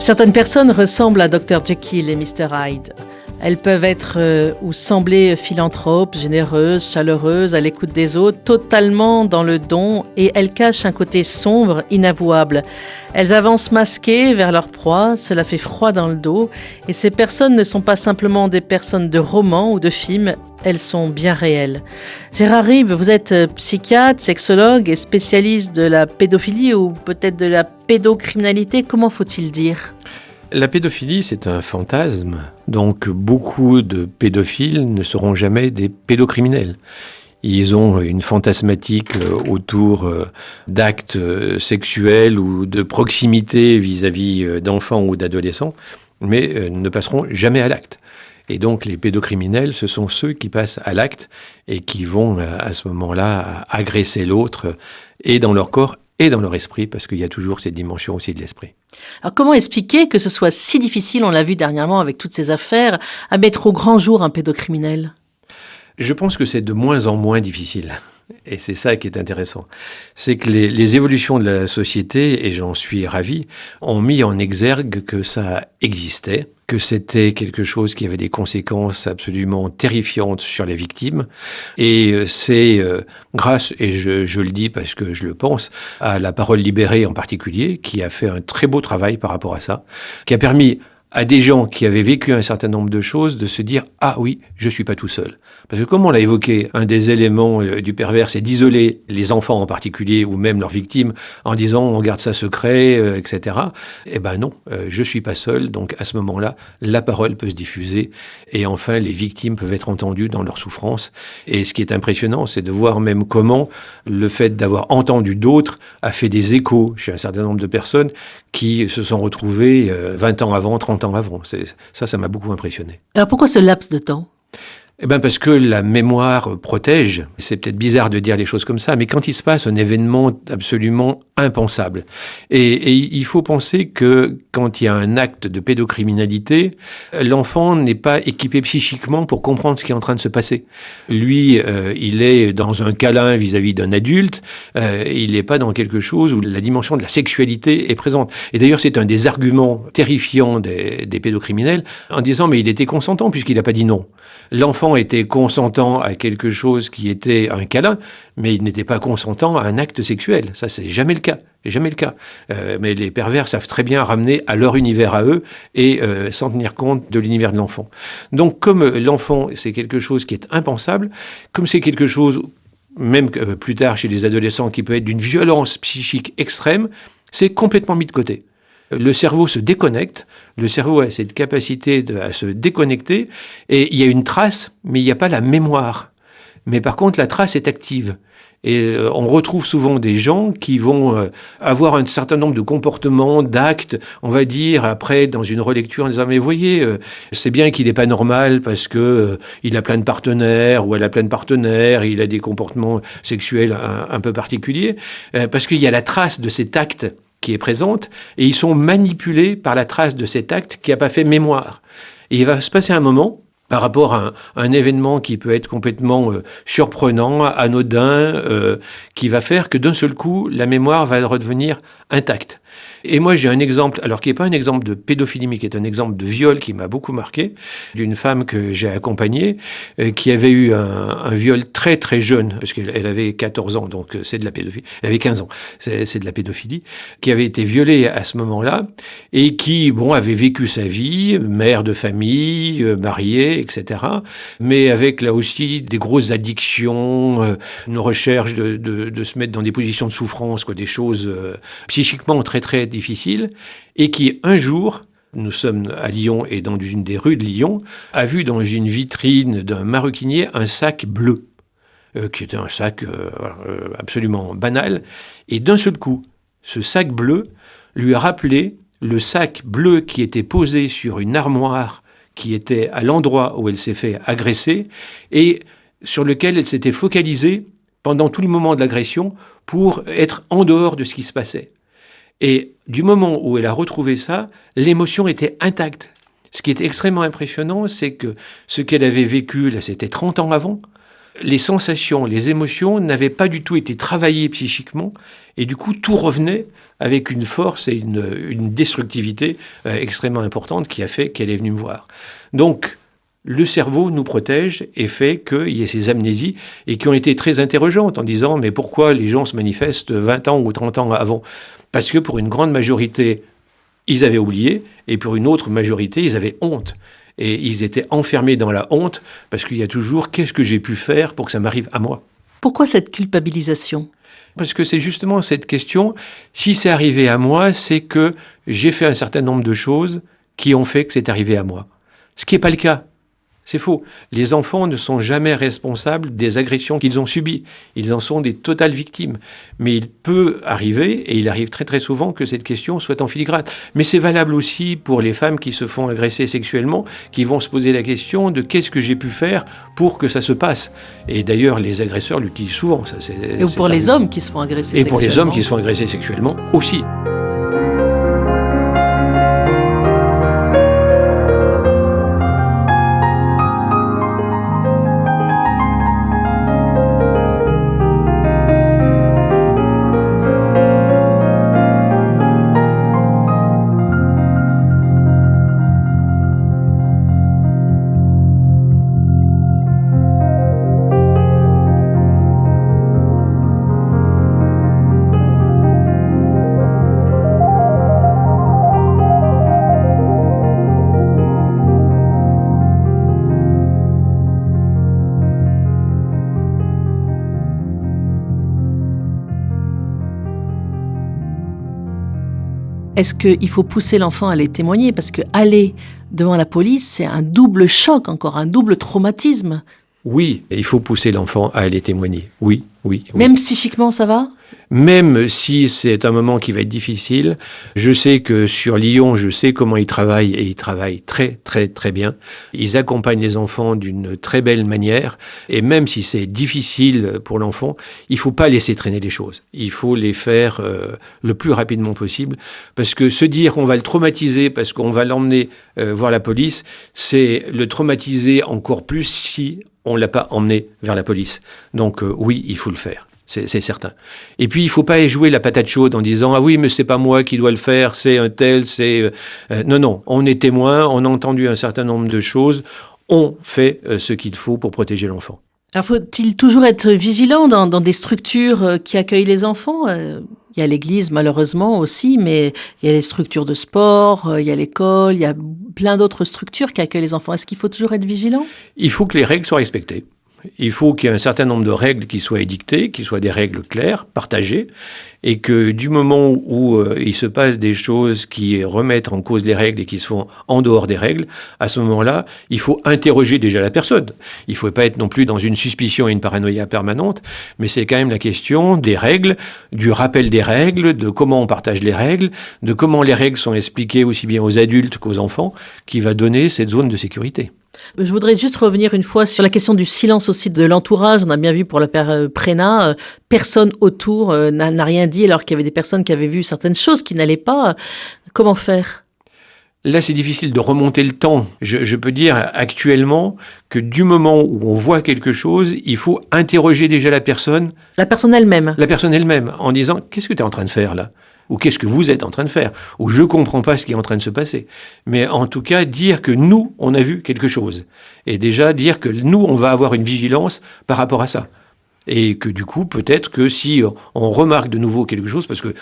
Certaines personnes ressemblent à Dr Jekyll et Mr Hyde. Elles peuvent être ou sembler philanthropes, généreuses, chaleureuses, à l'écoute des autres, totalement dans le don, et elles cachent un côté sombre, inavouable. Elles avancent masquées vers leur proie, cela fait froid dans le dos, et ces personnes ne sont pas simplement des personnes de romans ou de films, elles sont bien réelles. Gérard Ribe, vous êtes psychiatre, sexologue et spécialiste de la pédophilie ou peut-être de la pédocriminalité, comment faut-il dire ? La pédophilie, c'est un fantasme. Donc, beaucoup de pédophiles ne seront jamais des pédocriminels. Ils ont une fantasmatique autour d'actes sexuels ou de proximité vis-à-vis d'enfants ou d'adolescents, mais ne passeront jamais à l'acte. Et donc, les pédocriminels, ce sont ceux qui passent à l'acte et qui vont, à ce moment-là, agresser l'autre, et dans leur corps et dans leur esprit, parce qu'il y a toujours cette dimension aussi de l'esprit. Alors comment expliquer que ce soit si difficile, on l'a vu dernièrement avec toutes ces affaires, à mettre au grand jour un pédocriminel ? Je pense que c'est de moins en moins difficile. Et c'est ça qui est intéressant. C'est que les évolutions de la société, et j'en suis ravi, ont mis en exergue que ça existait, que c'était quelque chose qui avait des conséquences absolument terrifiantes sur les victimes. Et c'est grâce, et je le dis parce que je le pense, à la Parole libérée en particulier, qui a fait un très beau travail par rapport à ça, qui a permis à des gens qui avaient vécu un certain nombre de choses de se dire « Ah oui, je suis pas tout seul ». Parce que comme on l'a évoqué, un des éléments du pervers, c'est d'isoler les enfants en particulier ou même leurs victimes en disant « on garde ça secret, etc. » Eh ben non, je suis pas seul. Donc à ce moment-là, la parole peut se diffuser et enfin les victimes peuvent être entendues dans leur souffrance. Et ce qui est impressionnant, c'est de voir même comment le fait d'avoir entendu d'autres a fait des échos chez un certain nombre de personnes qui se sont retrouvées 20 ans avant, 30 ans avant. Ça m'a beaucoup impressionné. Alors pourquoi ce laps de temps ? Eh bien parce que la mémoire protège. C'est peut-être bizarre de dire les choses comme ça, mais quand il se passe un événement absolument impensable, et il faut penser que quand il y a un acte de pédocriminalité, l'enfant n'est pas équipé psychiquement pour comprendre ce qui est en train de se passer. Lui, il est dans un câlin vis-à-vis d'un adulte, il n'est pas dans quelque chose où la dimension de la sexualité est présente. Et d'ailleurs, c'est un des arguments terrifiants des pédocriminels, en disant « mais il était consentant puisqu'il n'a pas dit non ». L'enfant était consentant à quelque chose qui était un câlin, mais il n'était pas consentant à un acte sexuel. Ça, c'est jamais le cas. C'est jamais le cas. Mais les pervers savent très bien ramener à leur univers à eux et sans tenir compte de l'univers de l'enfant. Donc, comme l'enfant, c'est quelque chose qui est impensable, comme c'est quelque chose, même plus tard chez les adolescents, qui peut être d'une violence psychique extrême, c'est complètement mis de côté. Le cerveau se déconnecte, le cerveau a cette capacité à se déconnecter, et il y a une trace, mais il n'y a pas la mémoire. Mais par contre, la trace est active. Et on retrouve souvent des gens qui vont avoir un certain nombre de comportements, d'actes, on va dire, après, dans une relecture, en disant « mais voyez, c'est bien qu'il n'est pas normal parce que il a plein de partenaires, ou elle a plein de partenaires, il a des comportements sexuels un peu particuliers, parce qu'il y a la trace de cet acte qui est présente, et ils sont manipulés par la trace de cet acte qui n'a pas fait mémoire. Et il va se passer un moment, par rapport à un événement qui peut être complètement surprenant, anodin, qui va faire que d'un seul coup, la mémoire va redevenir intacte. Et moi, j'ai un exemple, alors qui n'est pas un exemple de pédophilie, mais qui est un exemple de viol qui m'a beaucoup marqué, d'une femme que j'ai accompagnée, qui avait eu un viol très très jeune, parce qu'elle avait 14 ans, donc c'est de la pédophilie, elle avait 15 ans, c'est de la pédophilie, qui avait été violée à ce moment-là, et qui, avait vécu sa vie, mère de famille, mariée, etc., mais avec là aussi des grosses addictions, une recherche de se mettre dans des positions de souffrance, des choses psychiquement très très difficiles, et qui un jour, nous sommes à Lyon et dans une des rues de Lyon, a vu dans une vitrine d'un maroquinier un sac bleu, qui était un sac absolument banal, et d'un seul coup, ce sac bleu lui a rappelé le sac bleu qui était posé sur une armoire qui était à l'endroit où elle s'est fait agresser et sur lequel elle s'était focalisée pendant tout le moment de l'agression pour être en dehors de ce qui se passait. Et du moment où elle a retrouvé ça, l'émotion était intacte. Ce qui est extrêmement impressionnant, c'est que ce qu'elle avait vécu, là, c'était 30 ans avant, les sensations, les émotions n'avaient pas du tout été travaillées psychiquement, et du coup, tout revenait avec une force et une destructivité extrêmement importante qui a fait qu'elle est venue me voir. Donc, le cerveau nous protège et fait qu'il y ait ces amnésies et qui ont été très interrogeantes en disant « mais pourquoi les gens se manifestent 20 ans ou 30 ans avant ?» Parce que pour une grande majorité, ils avaient oublié, et pour une autre majorité, ils avaient honte. Et ils étaient enfermés dans la honte, parce qu'il y a toujours « qu'est-ce que j'ai pu faire pour que ça m'arrive à moi ?» Pourquoi cette culpabilisation ? Parce que c'est justement cette question, si c'est arrivé à moi, c'est que j'ai fait un certain nombre de choses qui ont fait que c'est arrivé à moi. Ce qui n'est pas le cas. C'est faux. Les enfants ne sont jamais responsables des agressions qu'ils ont subies. Ils en sont des totales victimes. Mais il peut arriver, et il arrive très très souvent, que cette question soit en filigrane. Mais c'est valable aussi pour les femmes qui se font agresser sexuellement, qui vont se poser la question de qu'est-ce que j'ai pu faire pour que ça se passe. Et d'ailleurs, les agresseurs l'utilisent souvent. Ça, et pour les hommes qui se font agresser sexuellement. Et pour les hommes qui se font agresser sexuellement aussi. Est-ce qu'il faut pousser l'enfant à aller témoigner ? Parce que aller devant la police, c'est un double choc, encore un double traumatisme. Oui, il faut pousser l'enfant à aller témoigner. Oui. Même psychiquement, ça va ? Même si c'est un moment qui va être difficile, je sais que sur Lyon, je sais comment ils travaillent, et ils travaillent très très très bien. Ils accompagnent les enfants d'une très belle manière, et même si c'est difficile pour l'enfant, il ne faut pas laisser traîner les choses. Il faut les faire le plus rapidement possible, parce que se dire qu'on va le traumatiser parce qu'on va l'emmener voir la police, c'est le traumatiser encore plus si on ne l'a pas emmené vers la police. Donc oui, il faut le faire. C'est certain. Et puis, il ne faut pas jouer la patate chaude en disant « Ah oui, mais c'est pas moi qui dois le faire, c'est un tel, c'est... » Non, on est témoin, on a entendu un certain nombre de choses, on fait ce qu'il faut pour protéger l'enfant. Alors, faut-il toujours être vigilant dans des structures qui accueillent les enfants ? Il y a l'église, malheureusement, aussi, mais il y a les structures de sport, il y a l'école, il y a plein d'autres structures qui accueillent les enfants. Est-ce qu'il faut toujours être vigilant ? Il faut que les règles soient respectées. Il faut qu'il y ait un certain nombre de règles qui soient édictées, qui soient des règles claires, partagées, et que du moment où il se passe des choses qui remettent en cause les règles et qui se font en dehors des règles, à ce moment-là, il faut interroger déjà la personne. Il ne faut pas être non plus dans une suspicion et une paranoïa permanente, mais c'est quand même la question des règles, du rappel des règles, de comment on partage les règles, de comment les règles sont expliquées aussi bien aux adultes qu'aux enfants, qui va donner cette zone de sécurité. Je voudrais juste revenir une fois sur la question du silence aussi de l'entourage. On a bien vu pour le père Prénat, personne autour n'a rien dit alors qu'il y avait des personnes qui avaient vu certaines choses qui n'allaient pas. Comment faire ? Là, c'est difficile de remonter le temps. Je peux dire actuellement que du moment où on voit quelque chose, il faut interroger déjà la personne. La personne elle-même. La personne elle-même, en disant « Qu'est-ce que tu es en train de faire là ?» ou « Qu'est-ce que vous êtes en train de faire ?» ou « Je ne comprends pas ce qui est en train de se passer. » Mais en tout cas, dire que nous, on a vu quelque chose. Et déjà dire que nous, on va avoir une vigilance par rapport à ça. Et que du coup, peut-être que si on remarque de nouveau quelque chose, parce que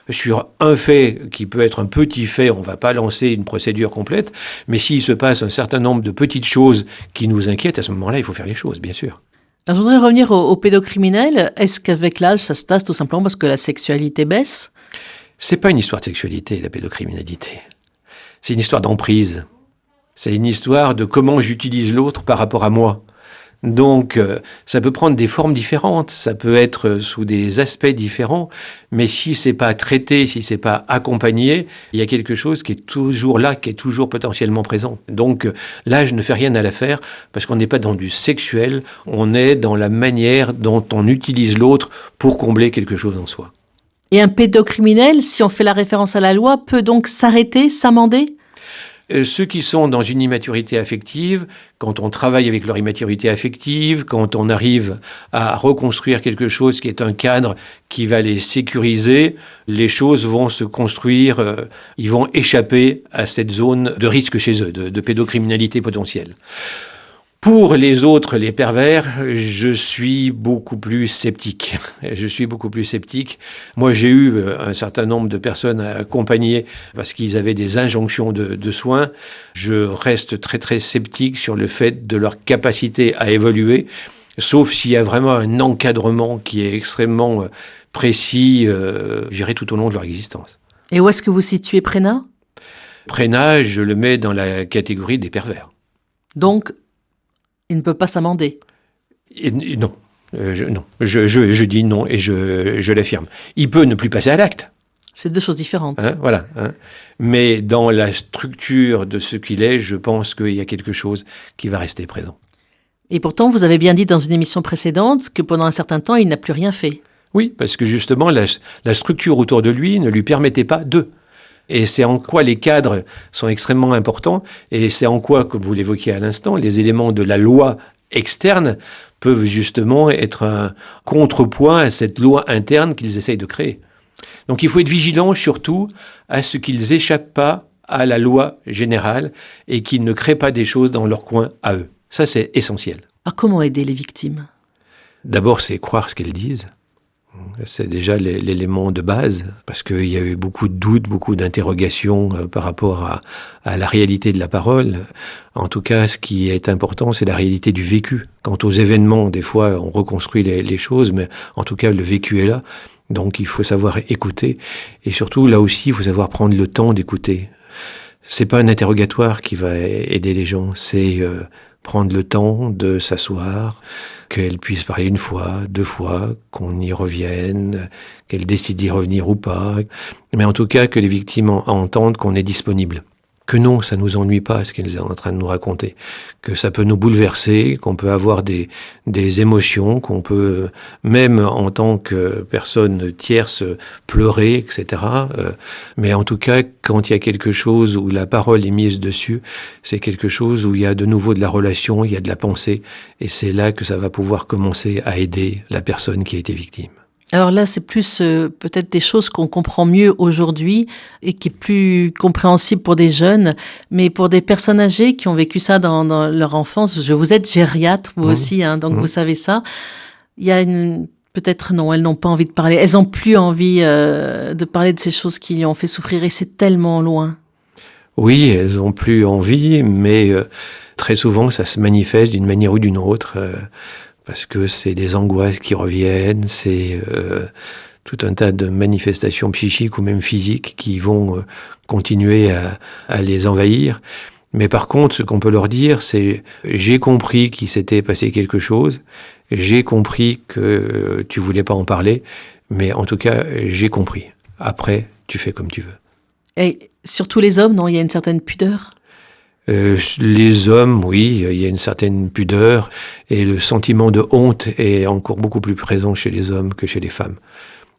sur un fait qui peut être un petit fait, on ne va pas lancer une procédure complète, mais s'il se passe un certain nombre de petites choses qui nous inquiètent, à ce moment-là, il faut faire les choses, bien sûr. Alors, je voudrais revenir aux pédocriminels. Est-ce qu'avec l'âge, ça se tasse tout simplement parce que la sexualité baisse ? C'est pas une histoire de sexualité, la pédocriminalité. C'est une histoire d'emprise. C'est une histoire de comment j'utilise l'autre par rapport à moi. Donc, ça peut prendre des formes différentes, ça peut être sous des aspects différents, mais si c'est pas traité, si c'est pas accompagné, il y a quelque chose qui est toujours là, qui est toujours potentiellement présent. Donc, là, je ne fais rien à l'affaire, parce qu'on n'est pas dans du sexuel, on est dans la manière dont on utilise l'autre pour combler quelque chose en soi. Et un pédocriminel, si on fait la référence à la loi, peut donc s'arrêter, s'amender ? Ceux qui sont dans une immaturité affective, quand on travaille avec leur immaturité affective, quand on arrive à reconstruire quelque chose qui est un cadre qui va les sécuriser, les choses vont se construire, ils vont échapper à cette zone de risque chez eux, de pédocriminalité potentielle. Pour les autres, les pervers, je suis beaucoup plus sceptique. Moi, j'ai eu un certain nombre de personnes à accompagner parce qu'ils avaient des injonctions de soins. Je reste très, très sceptique sur le fait de leur capacité à évoluer, sauf s'il y a vraiment un encadrement qui est extrêmement précis, géré tout au long de leur existence. Et où est-ce que vous situez Prénat ? Prénat, je le mets dans la catégorie des pervers. Donc, il ne peut pas s'amender. Non. Je dis non et je l'affirme. Il peut ne plus passer à l'acte. C'est deux choses différentes. Voilà. Mais dans la structure de ce qu'il est, je pense qu'il y a quelque chose qui va rester présent. Et pourtant, vous avez bien dit dans une émission précédente que pendant un certain temps, il n'a plus rien fait. Oui, parce que justement, la structure autour de lui ne lui permettait pas de. Et c'est en quoi les cadres sont extrêmement importants, et c'est en quoi, comme vous l'évoquiez à l'instant, les éléments de la loi externe peuvent justement être un contrepoint à cette loi interne qu'ils essayent de créer. Donc il faut être vigilant surtout à ce qu'ils n'échappent pas à la loi générale et qu'ils ne créent pas des choses dans leur coin à eux. Ça, c'est essentiel. Alors comment aider les victimes ? D'abord, c'est croire ce qu'elles disent. C'est déjà l'élément de base, parce qu'il y a eu beaucoup de doutes, beaucoup d'interrogations par rapport à la réalité de la parole. En tout cas, ce qui est important, c'est la réalité du vécu. Quant aux événements, des fois, on reconstruit les choses, mais en tout cas, le vécu est là. Donc, il faut savoir écouter. Et surtout, là aussi, il faut savoir prendre le temps d'écouter. C'est pas un interrogatoire qui va aider les gens, c'est prendre le temps de s'asseoir, qu'elle puisse parler une fois, 2 fois, qu'on y revienne, qu'elle décide d'y revenir ou pas. Mais en tout cas, que les victimes entendent qu'on est disponible. Que non, ça nous ennuie pas, ce qu'elles sont en train de nous raconter. Que ça peut nous bouleverser, qu'on peut avoir des émotions, qu'on peut, même en tant que personne tierce, pleurer, etc. Mais en tout cas, quand il y a quelque chose où la parole est mise dessus, c'est quelque chose où il y a de nouveau de la relation, il y a de la pensée, et c'est là que ça va pouvoir commencer à aider la personne qui a été victime. Alors là, c'est plus peut-être des choses qu'on comprend mieux aujourd'hui et qui est plus compréhensible pour des jeunes, mais pour des personnes âgées qui ont vécu ça dans leur enfance. Vous êtes gériatre, vous aussi, donc vous savez ça. Il y a peut-être non, elles n'ont pas envie de parler. Elles n'ont plus envie de parler de ces choses qui lui ont fait souffrir et c'est tellement loin. Oui, elles n'ont plus envie, mais très souvent, ça se manifeste d'une manière ou d'une autre. Parce que c'est des angoisses qui reviennent, c'est tout un tas de manifestations psychiques ou même physiques qui vont continuer à les envahir. Mais par contre, ce qu'on peut leur dire, c'est « j'ai compris qu'il s'était passé quelque chose, j'ai compris que tu voulais pas en parler, mais en tout cas, j'ai compris. Après, tu fais comme tu veux. » Et surtout les hommes, non, il y a une certaine pudeur. Les hommes, oui, il y a une certaine pudeur et le sentiment de honte est encore beaucoup plus présent chez les hommes que chez les femmes.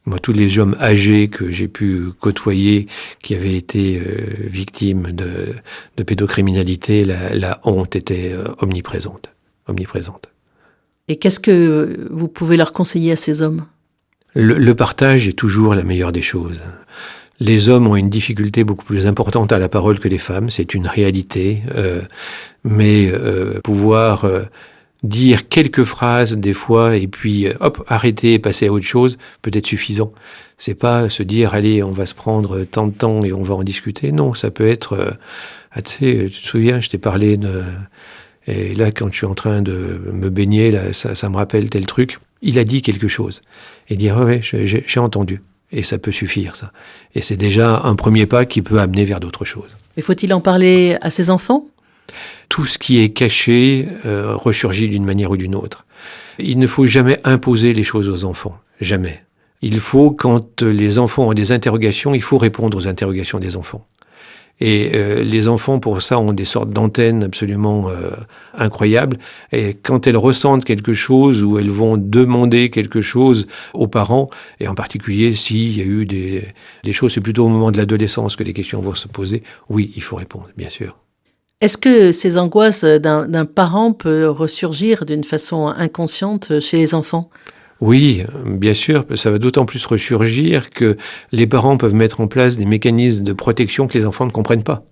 Moi, tous les hommes âgés que j'ai pu côtoyer, qui avaient été victimes de pédocriminalité, la honte était omniprésente. Et qu'est-ce que vous pouvez leur conseiller à ces hommes ? Le partage est toujours la meilleure des choses. Les hommes ont une difficulté beaucoup plus importante à la parole que les femmes, c'est une réalité, mais pouvoir dire quelques phrases des fois et puis hop, arrêter et passer à autre chose peut être suffisant. C'est pas se dire allez, on va se prendre tant de temps et on va en discuter. Non, ça peut être tu te souviens, je t'ai parlé de et là quand je suis en train de me baigner là, ça me rappelle tel truc. Il a dit quelque chose et dire ouais, j'ai entendu. Et ça peut suffire, ça. Et c'est déjà un premier pas qui peut amener vers d'autres choses. Mais faut-il en parler à ses enfants ? Tout ce qui est caché ressurgit d'une manière ou d'une autre. Il ne faut jamais imposer les choses aux enfants. Jamais. Il faut, quand les enfants ont des interrogations, il faut répondre aux interrogations des enfants. Et les enfants, pour ça, ont des sortes d'antennes absolument incroyables. Et quand elles ressentent quelque chose ou elles vont demander quelque chose aux parents, et en particulier s'il y a eu des choses, c'est plutôt au moment de l'adolescence que les questions vont se poser, oui, il faut répondre, bien sûr. Est-ce que ces angoisses d'un parent peuvent ressurgir d'une façon inconsciente chez les enfants? Oui, bien sûr, ça va d'autant plus ressurgir que les parents peuvent mettre en place des mécanismes de protection que les enfants ne comprennent pas.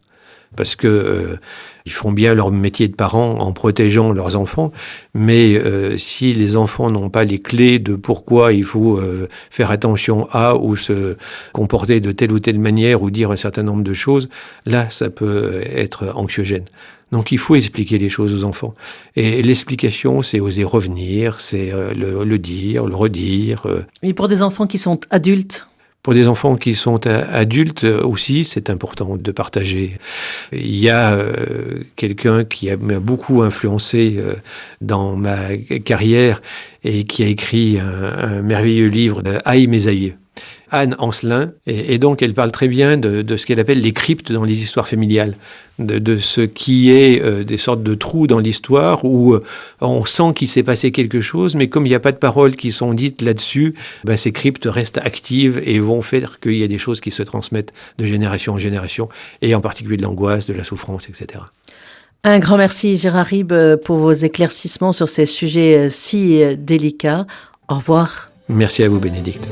Parce que ils font bien leur métier de parents en protégeant leurs enfants, mais si les enfants n'ont pas les clés de pourquoi il faut faire attention à ou se comporter de telle ou telle manière ou dire un certain nombre de choses, là, ça peut être anxiogène. Donc il faut expliquer les choses aux enfants. Et l'explication, c'est oser revenir, c'est le dire, le redire. Mais pour des enfants qui sont adultes? Pour des enfants qui sont adultes aussi, c'est important de partager. Il y a quelqu'un qui m'a beaucoup influencé dans ma carrière et qui a écrit un merveilleux livre, Aïe mes aïeux. Anne Ancelin, et donc elle parle très bien de ce qu'elle appelle les cryptes dans les histoires familiales, de ce qui est des sortes de trous dans l'histoire où on sent qu'il s'est passé quelque chose, mais comme il n'y a pas de paroles qui sont dites là-dessus, ces cryptes restent actives et vont faire qu'il y a des choses qui se transmettent de génération en génération, et en particulier de l'angoisse, de la souffrance, etc. Un grand merci Gérard Ribes pour vos éclaircissements sur ces sujets si délicats. Au revoir. Merci à vous Bénédicte.